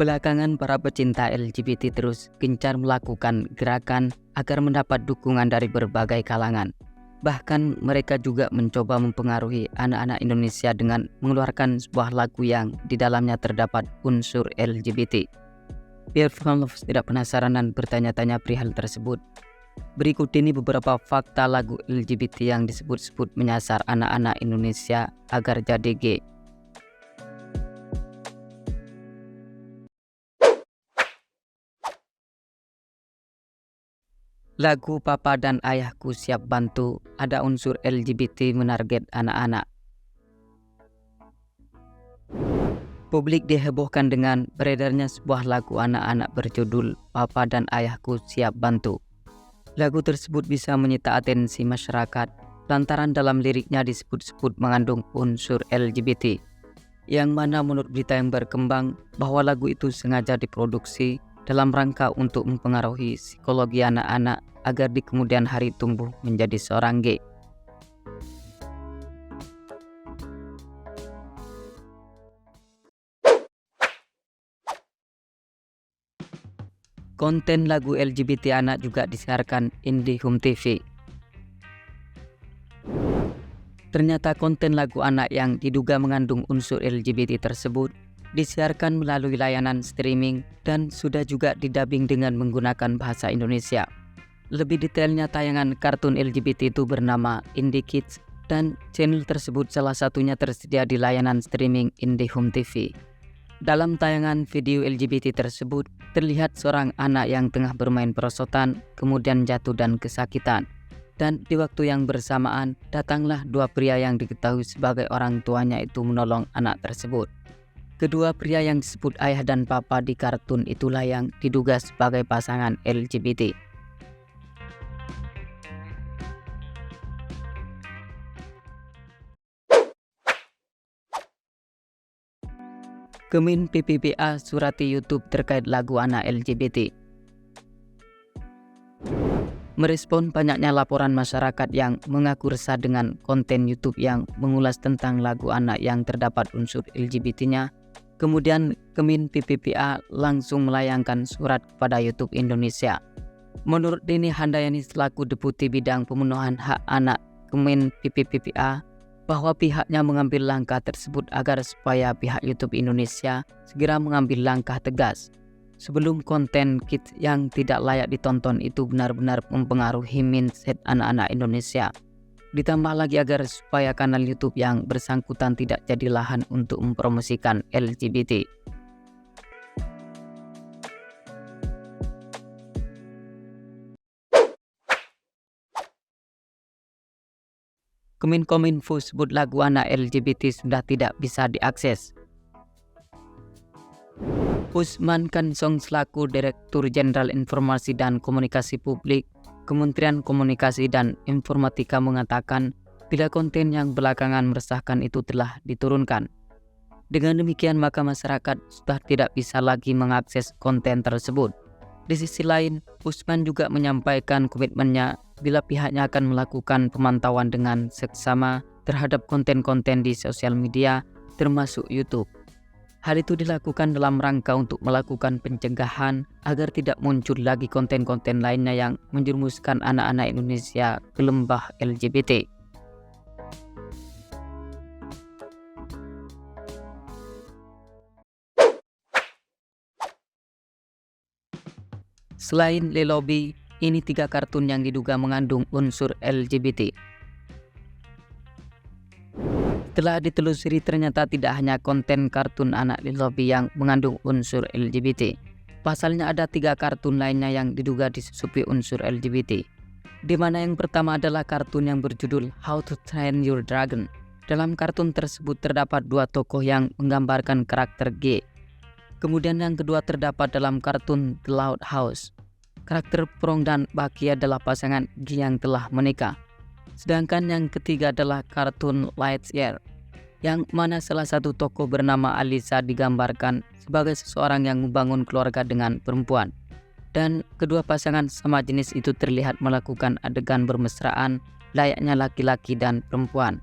Belakangan para pecinta LGBT terus gencar melakukan gerakan agar mendapat dukungan dari berbagai kalangan. Bahkan mereka juga mencoba mempengaruhi anak-anak Indonesia dengan mengeluarkan sebuah lagu yang di dalamnya terdapat unsur LGBT. Biar Fanlovers tidak penasaran dan bertanya-tanya perihal tersebut, berikut ini beberapa fakta lagu LGBT yang disebut-sebut menyasar anak-anak Indonesia agar jadi gay. Lagu Papa dan Ayahku Siap Bantu ada unsur LGBT menarget anak-anak. Publik dihebohkan dengan beredarnya sebuah lagu anak-anak berjudul Papa dan Ayahku Siap Bantu. Lagu tersebut bisa menyita atensi masyarakat lantaran dalam liriknya disebut-sebut mengandung unsur LGBT, yang mana menurut berita yang berkembang bahwa lagu itu sengaja diproduksi dalam rangka untuk mempengaruhi psikologi anak-anak agar di kemudian hari tumbuh menjadi seorang gay. Konten lagu LGBT anak juga disiarkan IndiHome TV. Ternyata konten lagu anak yang diduga mengandung unsur LGBT tersebut disiarkan melalui layanan streaming dan sudah juga didubbing dengan menggunakan bahasa Indonesia. Lebih detailnya, tayangan kartun LGBT itu bernama Indie Kids dan channel tersebut salah satunya tersedia di layanan streaming IndiHome TV. Dalam tayangan video LGBT tersebut, terlihat seorang anak yang tengah bermain perosotan, kemudian jatuh dan kesakitan. Dan di waktu yang bersamaan, datanglah dua pria yang diketahui sebagai orang tuanya itu menolong anak tersebut. Kedua pria yang disebut ayah dan papa di kartun itulah yang diduga sebagai pasangan LGBT. Kemin PPPA surati YouTube terkait lagu anak LGBT. Merespon banyaknya laporan masyarakat yang mengaku resah dengan konten YouTube yang mengulas tentang lagu anak yang terdapat unsur LGBT-nya, kemudian Kemin PPPA langsung melayangkan surat kepada YouTube Indonesia. Menurut Dini Handayani selaku Deputi Bidang Pemenuhan Hak Anak Kemin PPPA, bahwa pihaknya mengambil langkah tersebut agar supaya pihak YouTube Indonesia segera mengambil langkah tegas sebelum konten kids yang tidak layak ditonton itu benar-benar mempengaruhi mindset anak-anak Indonesia. Ditambah lagi agar supaya kanal YouTube yang bersangkutan tidak jadi lahan untuk mempromosikan LGBT. Kemenkominfo sebut lagu anak LGBT sudah tidak bisa diakses. Usman Kansong selaku Direktur Jenderal Informasi dan Komunikasi Publik, Kementerian Komunikasi dan Informatika mengatakan bila konten yang belakangan meresahkan itu telah diturunkan. Dengan demikian maka masyarakat sudah tidak bisa lagi mengakses konten tersebut. Di sisi lain, Usman juga menyampaikan komitmennya bila pihaknya akan melakukan pemantauan dengan seksama terhadap konten-konten di sosial media termasuk YouTube. Hal itu dilakukan dalam rangka untuk melakukan pencegahan agar tidak muncul lagi konten-konten lainnya yang menjerumuskan anak-anak Indonesia ke lembah LGBT. Selain Lelobi, ini 3 kartun yang diduga mengandung unsur LGBT. Setelah ditelusuri ternyata tidak hanya konten kartun anak Lelobi yang mengandung unsur LGBT. Pasalnya ada 3 kartun lainnya yang diduga disusupi unsur LGBT. Di mana yang pertama adalah kartun yang berjudul How to Train Your Dragon. Dalam kartun tersebut terdapat 2 tokoh yang menggambarkan karakter gay. Kemudian yang kedua terdapat dalam kartun The Loud House. Karakter Prong dan Baki adalah pasangan gay yang telah menikah. Sedangkan yang ketiga adalah kartun Lightyear, yang mana salah satu tokoh bernama Alisa digambarkan sebagai seseorang yang membangun keluarga dengan perempuan. Dan kedua pasangan sama jenis itu terlihat melakukan adegan bermesraan layaknya laki-laki dan perempuan.